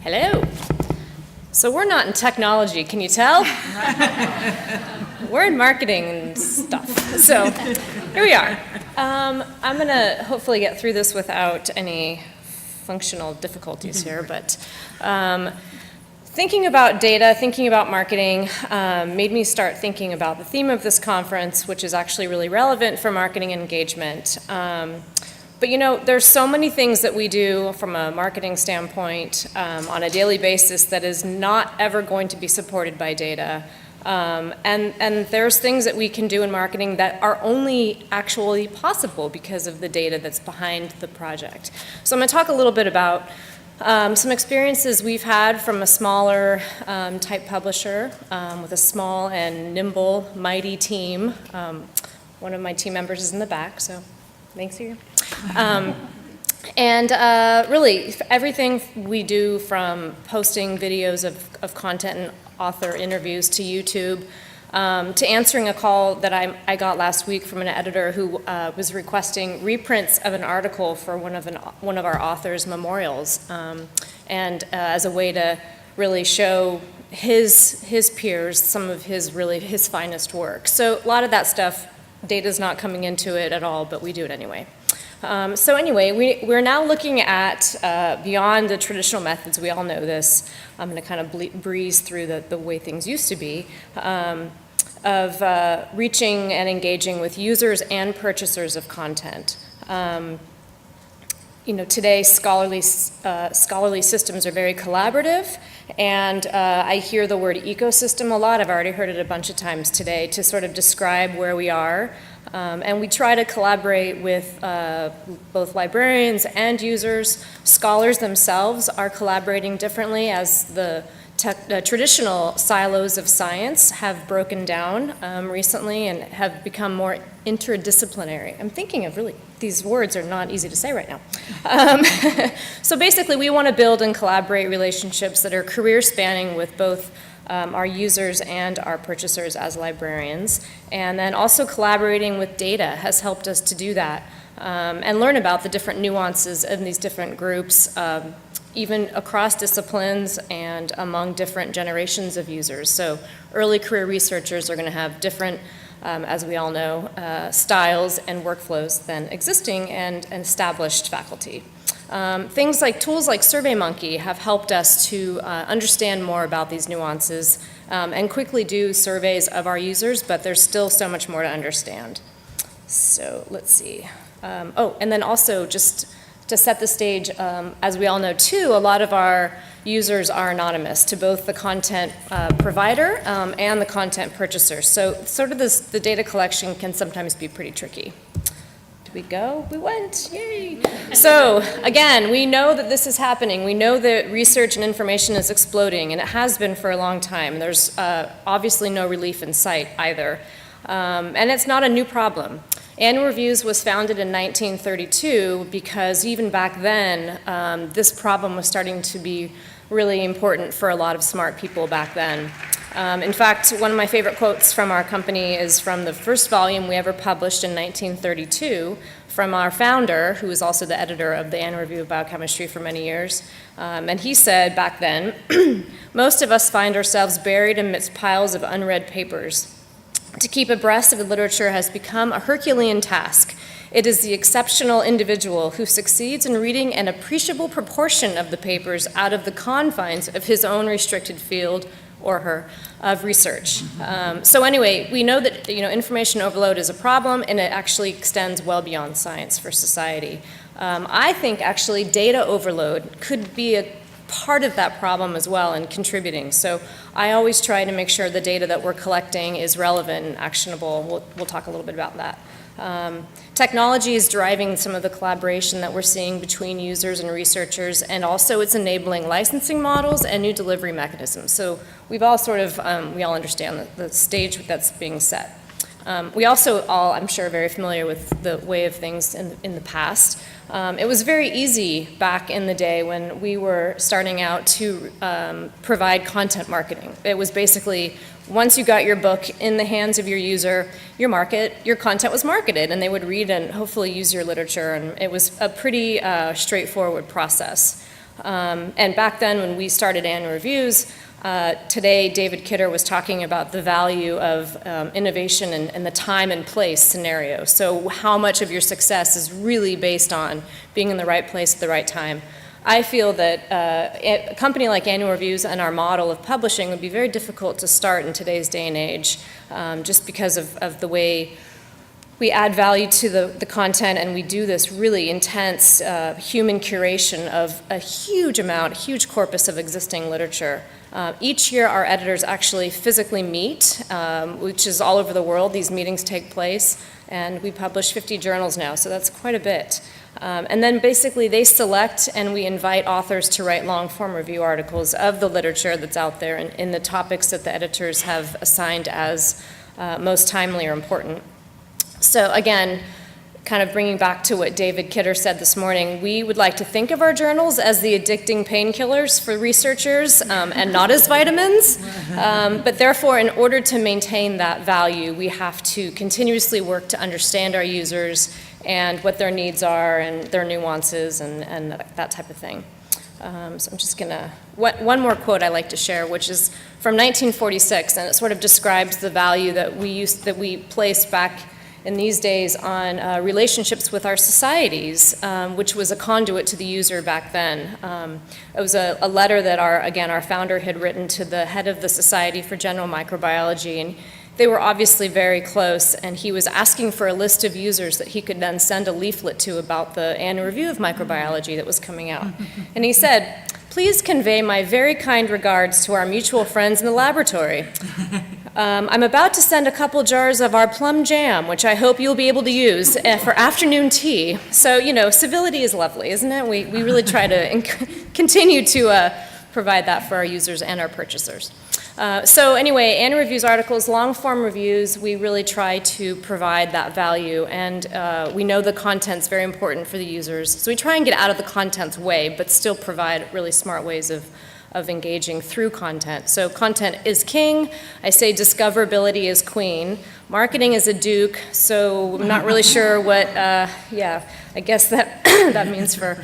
Hello. So we're not in technology, can you tell? We're in marketing and stuff. So here we are. I'm going to hopefully get through this without any functional difficulties here, but thinking about data, thinking about marketing made me start thinking about the theme of this conference, which is actually really relevant for marketing and engagement. But you know, there's so many things that we do from a marketing standpoint on a daily basis that is not ever going to be supported by data. And there's things that we can do in marketing that are only actually possible because of the data that's behind the project. So I'm going to talk a little bit about some experiences we've had from a smaller type publisher with a small and nimble, mighty team. One of my team members is in the back, so thanks here. Really, everything we do from posting videos of content and author interviews to YouTube, to answering a call that I got last week from an editor who was requesting reprints of an article for one of our authors' memorials, as a way to really show his peers some of his finest work. So a lot of that stuff, data's not coming into it at all, but we do it anyway. So anyway, we're now looking at beyond the traditional methods. We all know this. I'm going to kind of breeze through the way things used to be, of reaching and engaging with users and purchasers of content. Today scholarly systems are very collaborative, and I hear the word ecosystem a lot. I've already heard it a bunch of times today to sort of describe where we are. And we try to collaborate with both librarians and users. Scholars themselves are collaborating differently as the traditional silos of science have broken down recently and have become more interdisciplinary. I'm thinking of these words are not easy to say right now. So basically we want to build and collaborate relationships that are career spanning with both our users and our purchasers as librarians. And then also collaborating with data has helped us to do that and learn about the different nuances in these different groups, even across disciplines and among different generations of users. So early career researchers are going to have different, as we all know, styles and workflows than existing and established faculty. Tools like SurveyMonkey have helped us to understand more about these nuances and quickly do surveys of our users, but there's still so much more to understand. So let's see. And then also just to set the stage, as we all know too, a lot of our users are anonymous to both the content provider and the content purchaser. So sort of the data collection can sometimes be pretty tricky. We go, we went, yay. So again, we know that this is happening. We know that research and information is exploding, and it has been for a long time. There's obviously no relief in sight either. And it's not a new problem. Annual Reviews was founded in 1932 because even back then, this problem was starting to be really important for a lot of smart people back then. In fact, one of my favorite quotes from our company is from the first volume we ever published in 1932 from our founder, who was also the editor of the Annual Review of Biochemistry for many years. And he said back then, most of us find ourselves buried amidst piles of unread papers. To keep abreast of the literature has become a Herculean task. It is the exceptional individual who succeeds in reading an appreciable proportion of the papers out of the confines of his own restricted field or her of research. So anyway, we know that information overload is a problem, and it actually extends well beyond science for society. I think actually data overload could be a part of that problem as well and contributing. So I always try to make sure the data that we're collecting is relevant and actionable. We'll talk a little bit about that. Technology is driving some of the collaboration that we're seeing between users and researchers, and also it's enabling licensing models and new delivery mechanisms. So we've all sort of, we all understand the stage that's being set. We also all, I'm sure, are very familiar with the way of things in the past. It was very easy back in the day when we were starting out to provide content marketing. It was basically, once you got your book in the hands of your user, your content was marketed, and they would read and hopefully use your literature, and it was a pretty straightforward process. And back then when we started annual reviews, today David Kidder was talking about the value of innovation and the time and place scenario. So how much of your success is really based on being in the right place at the right time. I feel that a company like Annual Reviews and our model of publishing would be very difficult to start in today's day and age, just because of the way we add value to the content, and we do this really intense human curation of a huge corpus of existing literature. Each year our editors actually physically meet, which is all over the world. These meetings take place, and we publish 50 journals now, so that's quite a bit. And then basically they select and we invite authors to write long-form review articles of the literature that's out there and in the topics that the editors have assigned as most timely or important. So again, kind of bringing back to what David Kidder said this morning, we would like to think of our journals as the addicting painkillers for researchers and not as vitamins. But therefore, in order to maintain that value, we have to continuously work to understand our users and what their needs are and their nuances and that type of thing. So I'm just gonna, one more quote I like to share, which is from 1946, and it sort of describes the value that we placed back in these days on relationships with our societies, which was a conduit to the user back then. It was a letter that our founder had written to the head of the Society for General Microbiology, and they were obviously very close, and he was asking for a list of users that he could then send a leaflet to about the annual review of microbiology that was coming out. And he said, "Please convey my very kind regards to our mutual friends in the laboratory. I'm about to send a couple jars of our plum jam, which I hope you'll be able to use for afternoon tea." So, you know, civility is lovely, isn't it? We really try to continue to provide that for our users and our purchasers. So anyway, annual reviews articles, long-form reviews, we really try to provide that value, and we know the content's very important for the users. So we try and get out of the content's way, but still provide really smart ways of engaging through content. So content is king. I say discoverability is queen. Marketing is a duke, so I'm not really sure what, I guess that, that means for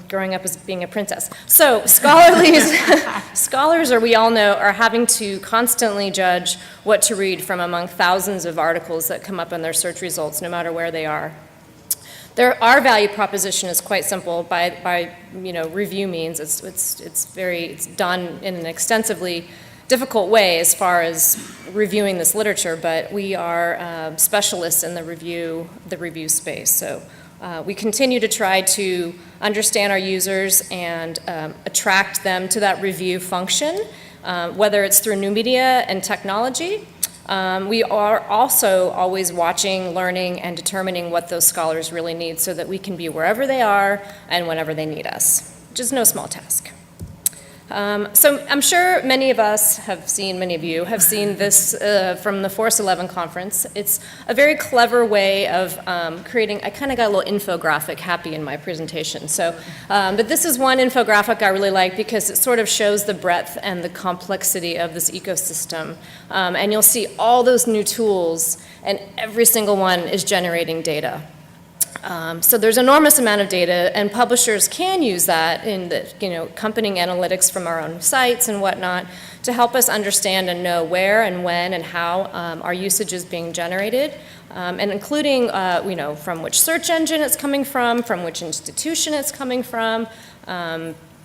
growing up as being a princess. So scholars, or we all know, are having to constantly judge what to read from among thousands of articles that come up in their search results, no matter where they are. Our value proposition is quite simple. By review means it's done in an extensively difficult way as far as reviewing this literature, but we are specialists in the review space. So we continue to try to understand our users and attract them to that review function, whether it's through new media and technology. We are also always watching, learning, and determining what those scholars really need so that we can be wherever they are and whenever they need us, which is no small task. So I'm sure many of you have seen this from the Force 11 conference. It's a very clever way of creating, I kind of got a little infographic happy in my presentation. So, but this is one infographic I really like because it sort of shows the breadth and the complexity of this ecosystem. And you'll see all those new tools, and every single one is generating data. So there's an enormous amount of data, and publishers can use that in the accompanying analytics from our own sites and whatnot to help us understand and know where and when and how our usage is being generated, and including from which search engine it's coming from which institution it's coming from.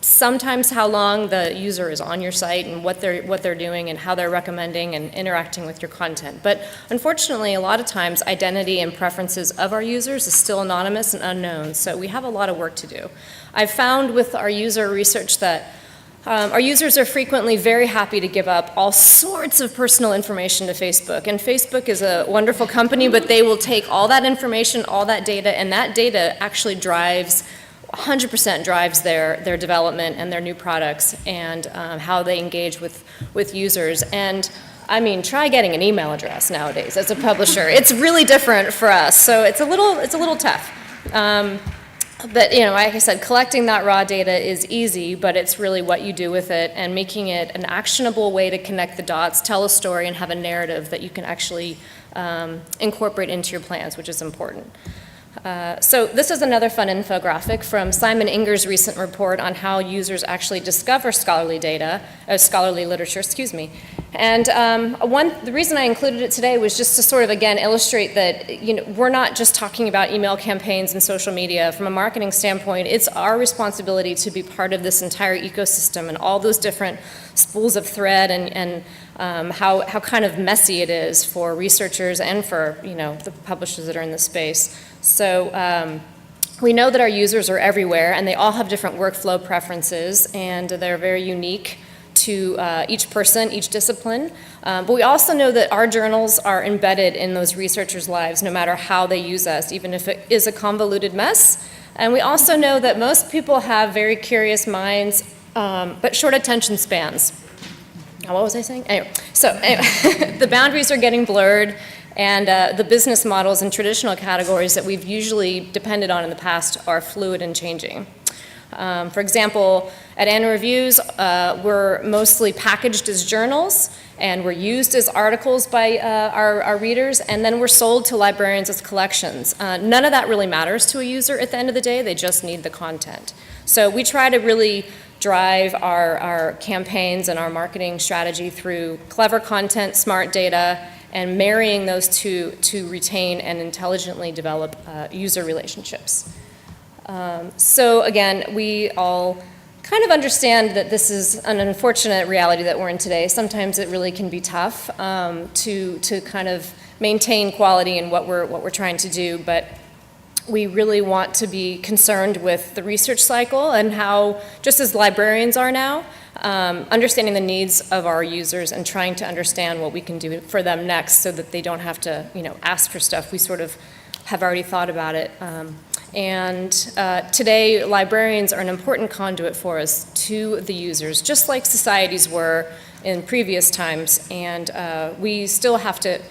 Sometimes how long the user is on your site and what they're doing and how they're recommending and interacting with your content. But unfortunately, a lot of times identity and preferences of our users is still anonymous and unknown, so we have a lot of work to do. I've found with our user research that our users are frequently very happy to give up all sorts of personal information to Facebook. And Facebook is a wonderful company, but they will take all that information, all that data, and that data actually 100% drives their development and their new products and how they engage with users. And I mean, try getting an email address nowadays as a publisher. It's really different for us, so it's a little tough. But like I said, collecting that raw data is easy, but it's really what you do with it and making it an actionable way to connect the dots, tell a story, and have a narrative that you can actually incorporate into your plans, which is important. So this is another fun infographic from Simon Inger's recent report on how users actually discover scholarly literature, excuse me. And the reason I included it today was just to sort of, again, illustrate that, we're not just talking about email campaigns and social media. From a marketing standpoint, it's our responsibility to be part of this entire ecosystem and all those different spools of thread and how kind of messy it is for researchers and for, the publishers that are in the space. So we know that our users are everywhere, and they all have different workflow preferences, and they're very unique to each person, each discipline. But we also know that our journals are embedded in those researchers' lives, no matter how they use us, even if it is a convoluted mess. And we also know that most people have very curious minds, but short attention spans. What was I saying? Anyway, the boundaries are getting blurred, and the business models and traditional categories that we've usually depended on in the past are fluid and changing. For example, at annual reviews, we're mostly packaged as journals, and we're used as articles by our readers, and then we're sold to librarians as collections. None of that really matters to a user at the end of the day. They just need the content. So we try to really drive our campaigns and our marketing strategy through clever content, smart data, and marrying those two to retain and intelligently develop user relationships. So again, we all kind of understand that this is an unfortunate reality that we're in today. Sometimes it really can be tough to kind of maintain quality in what we're trying to do, but we really want to be concerned with the research cycle and how, just as librarians are now, understanding the needs of our users and trying to understand what we can do for them next so that they don't have to, ask for stuff. We sort of have already thought about it. Today, librarians are an important conduit for us to the users, just like societies were in previous times. And we still have to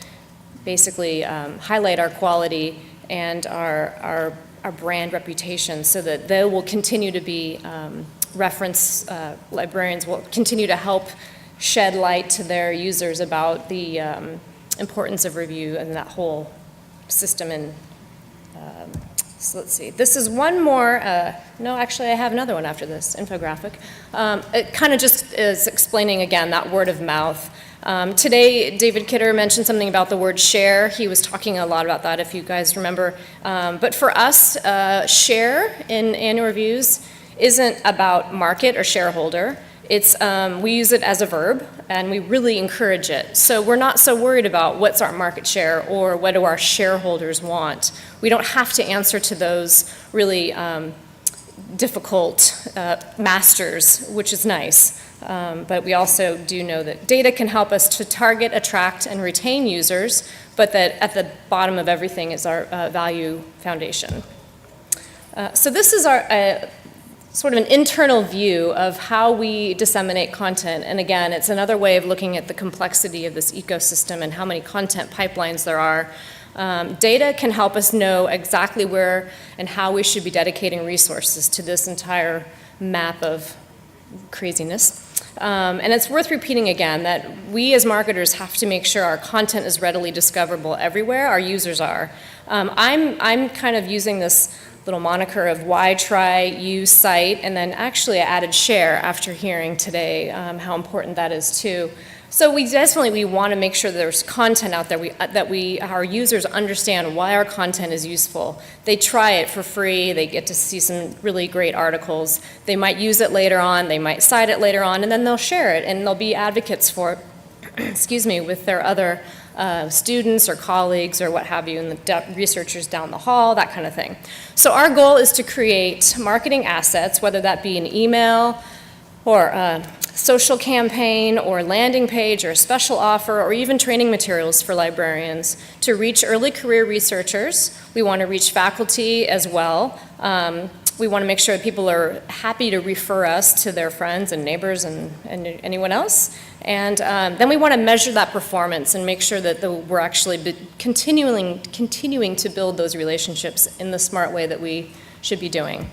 basically highlight our quality and our brand reputation so that they will continue to be librarians will continue to help shed light to their users about the importance of review and that whole system. And so let's see, this is one more, no, actually I have another one after this infographic. It kind of just is explaining again that word of mouth. Today, David Kidder mentioned something about the word share. He was talking a lot about that, if you guys remember. But for us, share in annual reviews isn't about market or shareholder. It's, we use it as a verb, and we really encourage it. So we're not so worried about what's our market share or what do our shareholders want. We don't have to answer to those really difficult masters, which is nice. But we also do know that data can help us to target, attract, and retain users, but that at the bottom of everything is our value foundation. So this is our sort of an internal view of how we disseminate content. And again, it's another way of looking at the complexity of this ecosystem and how many content pipelines there are. Data can help us know exactly where and how we should be dedicating resources to this entire map of craziness. And it's worth repeating again that we as marketers have to make sure our content is readily discoverable everywhere our users are. I'm kind of using this little moniker of why, try, use, cite, and then actually I added share after hearing today how important that is too. So we want to make sure there's content out there that our users understand why our content is useful. They try it for free, they get to see some really great articles, they might use it later on, they might cite it later on, and then they'll share it and they'll be advocates for it, excuse me, with their other students or colleagues or what have you, and the researchers down the hall, that kind of thing. So our goal is to create marketing assets, whether that be an email or a social campaign or landing page or a special offer or even training materials for librarians to reach early career researchers. We want to reach faculty as well. We want to make sure that people are happy to refer us to their friends and neighbors and anyone else. And then we want to measure that performance and make sure that we're actually continuing to build those relationships in the smart way that we should be doing.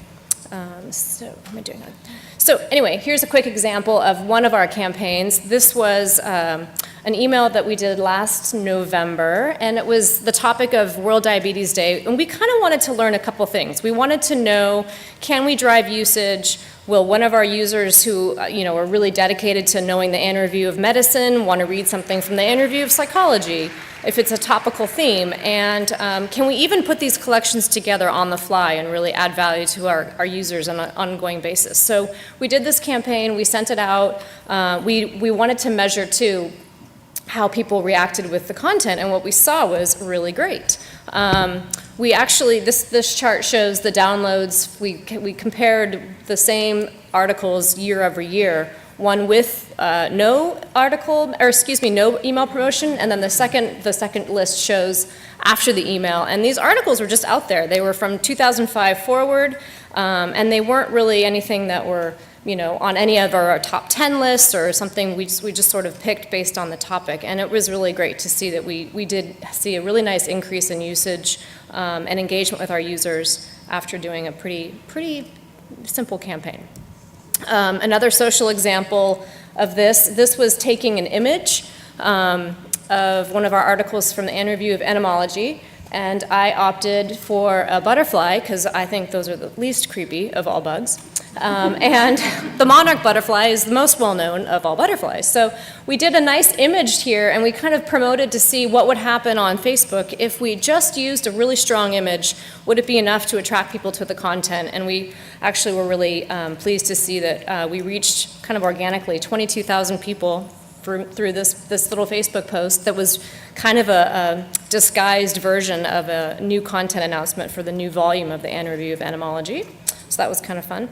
So So anyway, here's a quick example of one of our campaigns. This was an email that we did last November, and it was the topic of World Diabetes Day, and we kind of wanted to learn a couple things. We wanted to know, can we drive usage? Will one of our users who are really dedicated to knowing the annual review of medicine want to read something from the annual review of psychology, if it's a topical theme? And can we even put these collections together on the fly and really add value to our users on an ongoing basis? So we did this campaign, we sent it out. We wanted to measure, too, how people reacted with the content, and what we saw was really great. We actually, this chart shows the downloads. We compared the same articles year over year, one with no email promotion, and then the second list shows after the email. And these articles were just out there. They were from 2005 forward, and they weren't really anything that were on any of our top 10 lists or something. We just sort of picked based on the topic, and it was really great to see that we did see a really nice increase in usage and engagement with our users after doing a pretty simple campaign. Another social example of this was taking an image of one of our articles from the annual review of entomology, and I opted for a butterfly because I think those are the least creepy of all bugs. And the monarch butterfly is the most well-known of all butterflies. So we did a nice image here, and we kind of promoted to see what would happen on Facebook if we just used a really strong image. Would it be enough to attract people to the content? And we actually were really pleased to see that we reached kind of organically 22,000 people through this little Facebook post that was kind of a disguised version of a new content announcement for the new volume of the annual review of entomology. So that was kind of fun.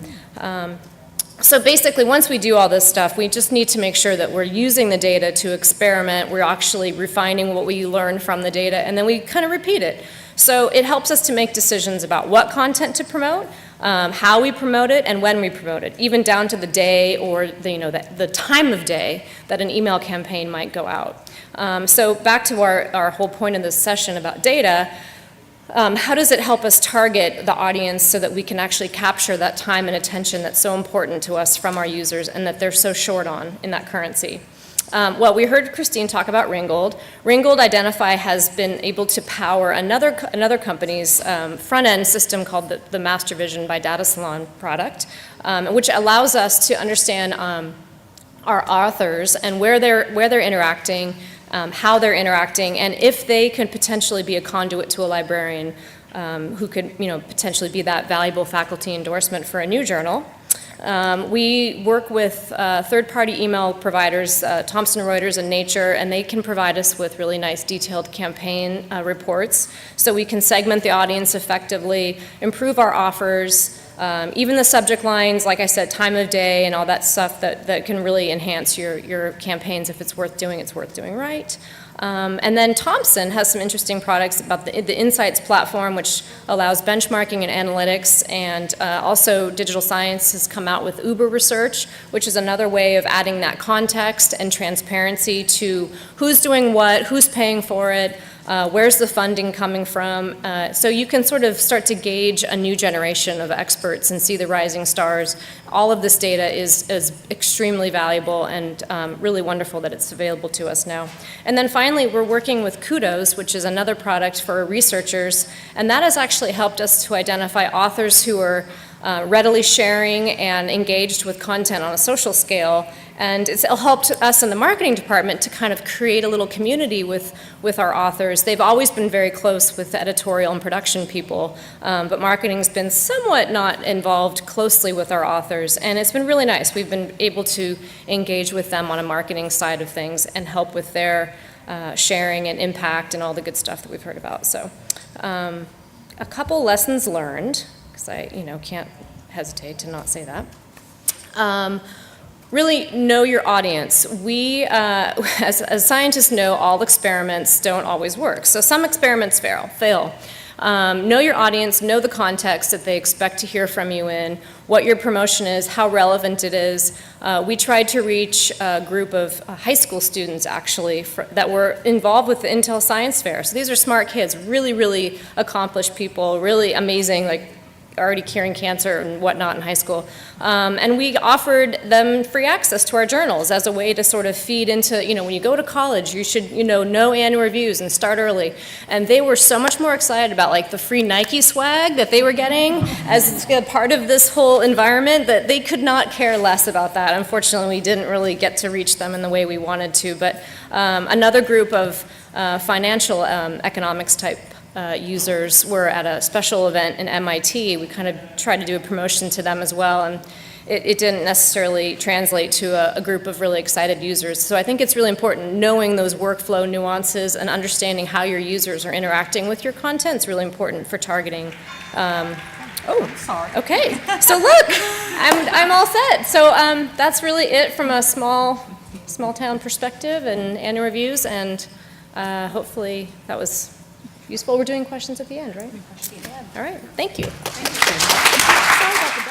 So basically, once we do all this stuff, we just need to make sure that we're using the data to experiment. We're actually refining what we learn from the data, and then we kind of repeat it. So it helps us to make decisions about what content to promote, how we promote it, and when we promote it, even down to the day or the time of day that an email campaign might go out. So back to our whole point in this session about data. How does it help us target the audience so that we can actually capture that time and attention that's so important to us from our users and that they're so short on in that currency? Well, we heard Christine talk about Ringgold. Ringgold Identify has been able to power another company's front-end system called the Master Vision by Data Salon product, which allows us to understand our authors and where they're interacting, how they're interacting, and if they could potentially be a conduit to a librarian who could potentially be that valuable faculty endorsement for a new journal. We work with third-party email providers, Thomson Reuters and Nature, and they can provide us with really nice detailed campaign reports so we can segment the audience effectively, improve our offers, even the subject lines, like I said, time of day and all that stuff that can really enhance your campaigns. If it's worth doing right. And then Thomson has some interesting products about the Insights platform, which allows benchmarking and analytics, and also Digital Science has come out with Uber Research, which is another way of adding that context and transparency to who's doing what, who's paying for it, where's the funding coming from, so you can sort of start to gauge a new generation of experts and see the rising stars. All of this data is extremely valuable and really wonderful that it's available to us now. And then finally, we're working with Kudos, which is another product for researchers, and that has actually helped us to identify authors who are readily sharing and engaged with content on a social scale. And it's helped us in the marketing department to kind of create a little community with our authors. They've always been very close with the editorial and production people, but marketing's been somewhat not involved closely with our authors, and it's been really nice. We've been able to engage with them on a marketing side of things and help with their sharing and impact and all the good stuff that we've heard about. So a couple lessons learned, because I can't hesitate to not say that. Really know your audience. We, as scientists, know all experiments don't always work. So some experiments fail. Know your audience, know the context that they expect to hear from you in, what your promotion is, how relevant it is. We tried to reach a group of high school students, actually, that were involved with the Intel Science Fair. So these are smart kids, really, really accomplished people, really amazing, already curing cancer and whatnot in high school. And we offered them free access to our journals as a way to sort of feed into, when you go to college, you should, know annual reviews and start early. And they were so much more excited about like the free Nike swag that they were getting as a part of this whole environment that they could not care less about that. Unfortunately, we didn't really get to reach them in the way we wanted to. But another group of financial economics type users were at a special event in MIT. We kind of tried to do a promotion to them as well, and it didn't necessarily translate to a group of really excited users. So I think it's really important knowing those workflow nuances and understanding how your users are interacting with your content. It's really important for targeting. Oh, sorry. Okay. So look, I'm all set. So that's really it from a small town perspective and annual reviews, and hopefully that was useful. We're doing questions at the end, right? All right. Thank you. Thank you.